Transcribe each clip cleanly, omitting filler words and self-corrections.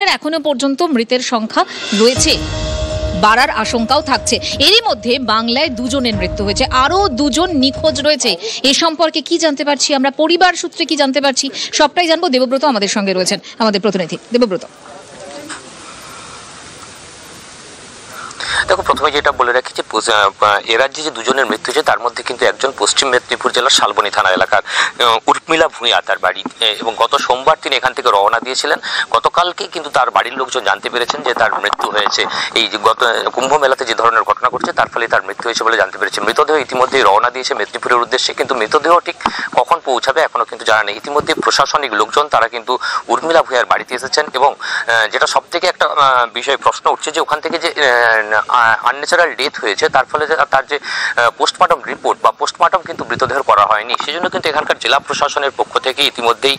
এখনো পর্যন্ত মৃতের সংখ্যা রয়েছে, বাড়ার আশঙ্কাও থাকছে। এরই মধ্যে বাংলায় 2 জনের মৃত্যু হয়েছে, আরো 2 জন নিখোঁজ রয়েছে। এ সম্পর্কে কি জানতে পারছি আমরা, পরিবার সূত্রে কি জানতে পারছি, সবটাই জানবো। দেবব্রত আমাদের সঙ্গে রয়েছেন, আমাদের প্রতিনিধি। দেবব্রত, দেখো, প্রথমে যেটা বলে রাখি যে এ রাজ্যে যে 2 জনের মৃত্যু হয়েছে তার মধ্যে কিন্তু একজন পশ্চিম মেদিনীপুর জেলার শালবনী থানা এলাকার উর্মিলা ভূঁইয়া, তার বাড়ি, এবং গত সোমবার তিনি এখান থেকে রওনা দিয়েছিলেন। গতকালকে কিন্তু তার বাড়ির লোকজন জানতে পেরেছেন যে তার মৃত্যু হয়েছে। এই যে গত কুম্ভ মেলাতে যে ধরনের ঘটনা ঘটছে তার ফলে তার মৃত্যু হয়েছে বলে জানতে পেরেছে। মৃতদেহ ইতিমধ্যেই রওনা দিয়েছে মেদিনীপুরের উদ্দেশ্যে, কিন্তু মৃতদেহ ঠিক কখন পৌঁছাবে এখনো কিন্তু জানা নেই। ইতিমধ্যে প্রশাসনিক লোকজন তারা কিন্তু উর্মিলা ভূঁইয়ার বাড়িতে এসেছেন, এবং যেটা সব থেকে একটা বিষয় প্রশ্ন উঠছে যে ওখান থেকে যে আনন্যাচারাল ডেথ হয়েছে তার ফলে তার যে পোস্টমর্টম রিপোর্ট বা পোস্টমর্টম কিন্তু মৃতদেহ করা হয়নি। সেজন্য কিন্তু এখানকার জেলা প্রশাসনের পক্ষ থেকে ইতিমধ্যেই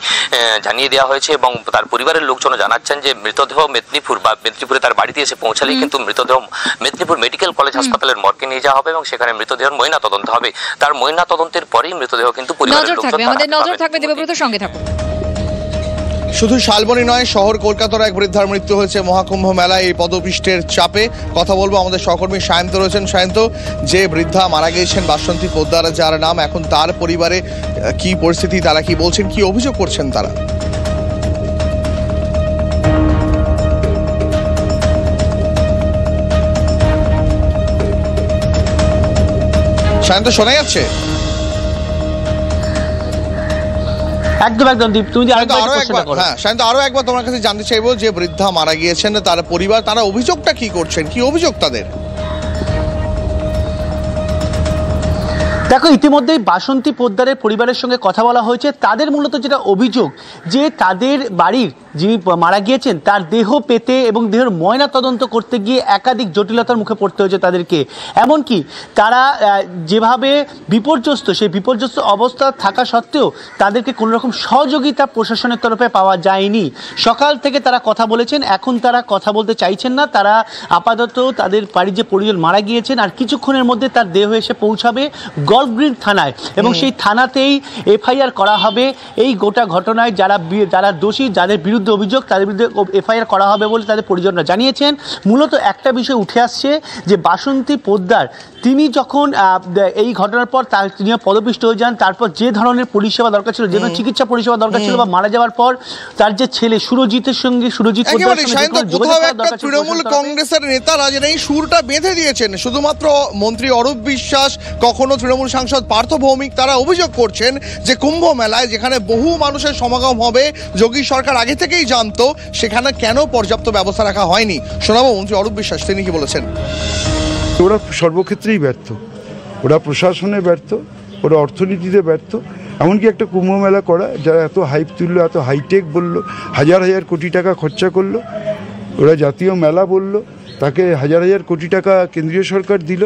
জানিয়ে দেওয়া হয়েছে, এবং তার পরিবারের লোকজনও জানাচ্ছেন যে মৃতদেহ মেদিনীপুরে তার বাড়িতে এসে পৌঁছালেই কিন্তু মৃতদেহ মেদিনীপুর মেডিকেল কলেজ হাসপাতালের মর্গে নিয়ে যাওয়া হবে, এবং সেখানে মৃতদেহের ময়না তদন্ত হবে। তার ময়না তদন্তের পরেই মৃতদেহ কিন্তু পরিবারের লোকজন আমাদের নজর থাকবে। দেবব্রত, সঙ্গে থাকুন। শুধু শালবনী নয়, শহর কলকাতার এক বৃদ্ধার মৃত্যু হয়েছে মহাকুম্ভ মেলায় এই পদপিষ্টের চাপে। কথা বলবো, আমাদের সহকর্মী সায়ন্ত রয়েছেন। সায়ন্ত, যে বৃদ্ধা মারা গিয়েছেন বাসন্তী পোদ্দার যার নাম, এখন তার পরিবারে কি পরিস্থিতি, তারা কি বলছেন, কি অভিযোগ করছেন তারা? সায়ন্ত, শোনা যাচ্ছে? একদম দীপ, তুমি শান্ত, আরো একবার তোমার কাছে জানতে চাইবো যে বৃদ্ধা মারা গিয়েছেন তার পরিবার, তারা অভিযোগটা কি করছেন, কি অভিযোগ তাদের? দেখো, ইতিমধ্যেই বাসন্তী পোদ্দারের পরিবারের সঙ্গে কথা বলা হয়েছে। তাদের মূলত যেটা অভিযোগ যে তাদের বাড়ির যিনি মারা গিয়েছেন তার দেহ পেতে এবং দেহের ময়না তদন্ত করতে গিয়ে একাধিক জটিলতার মুখে পড়তে হয়েছে তাদেরকে। এমনকি তারা যেভাবে বিপর্যস্ত, সেই বিপর্যস্ত অবস্থা থাকা সত্ত্বেও তাদেরকে কোনো রকম সহযোগিতা প্রশাসনের তরফে পাওয়া যায়নি। সকাল থেকে তারা কথা বলেছেন, এখন তারা কথা বলতে চাইছেন না। তারা আপাতত তাদের বাড়ির যে পরিজন মারা গিয়েছেন আর কিছুক্ষণের মধ্যে তার দেহ এসে পৌঁছাবে গল্ফ গ্রিন থানায়, এবং সেই থানাতেই এফআইআর করা হবে। এই গোটা ঘটনায় যারা দোষী, যাদের বিরুদ্ধে অভিযোগ, তাদের বিরুদ্ধে এফআইআর করা হবে বলে তাদের পরিজনরা জানিয়েছেন। মূলত একটা বিষয় উঠে আসছে যে বাসন্তী পোদ্দার তিনি যখন এই ঘটনার পর তিনি পদপিষ্ট হয়ে যান, তারপর যে ধরনের পরিষেবা দরকার ছিল, যে ধরনের চিকিৎসা পরিষেবা দরকার ছিল, বা মারা যাওয়ার পর তার যে ছেলে সুরজিতের সঙ্গে তৃণমূল কংগ্রেসের নেতারা যেন এই সুরটা বেঁধে দিয়েছেন, শুধুমাত্র মন্ত্রী অরূপ বিশ্বাস, কখনো তৃণমূল সাংসদ পার্থ ভৌমিক, তারা অভিযোগ করছেন যে কুম্ভ মেলায় যেখানে বহু মানুষের সমাগম হবে, যোগী সরকার আগে থেকেই জানতো, সেখানে কেন পর্যাপ্ত ব্যবস্থা রাখা হয়নি। শোনাবো মন্ত্রী অরূপ বিশ্বাস, তিনি কি বলেছেন। ওরা সর্বক্ষেত্রেই ব্যর্থ, ওরা প্রশাসনে ব্যর্থ, ওরা অর্থনীতিতে ব্যর্থ। এমনকি একটা কুম্ভ মেলা করা, যারা এত হাইপ তুললো, এত হাইটেক বললো, হাজার হাজার কোটি টাকা খরচা করলো, ওরা জাতীয় মেলা বললো, তাকে হাজার হাজার কোটি টাকা কেন্দ্রীয় সরকার দিল,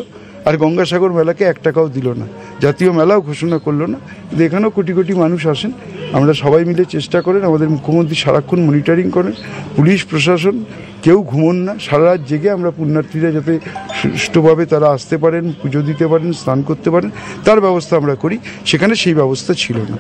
আর গঙ্গাসাগর মেলাকে 1 টাকাও দিল না, জাতীয় মেলাও ঘোষণা করলো না। কিন্তু এখানেও কোটি কোটি মানুষ আসেন। আমরা সবাই মিলে চেষ্টা করেন, আমাদের মুখ্যমন্ত্রী সারাক্ষণ মনিটরিং করেন, পুলিশ প্রশাসন কেউ ঘুমোন না, সারা রাত জেগে আমরা পুণ্যার্থীরা যাতে সুষ্ঠুভাবে তারা আসতে পারেন, পুজো দিতে পারেন, স্নান করতে পারেন, তার ব্যবস্থা আমরা করি। সেখানে সেই ব্যবস্থা ছিল না।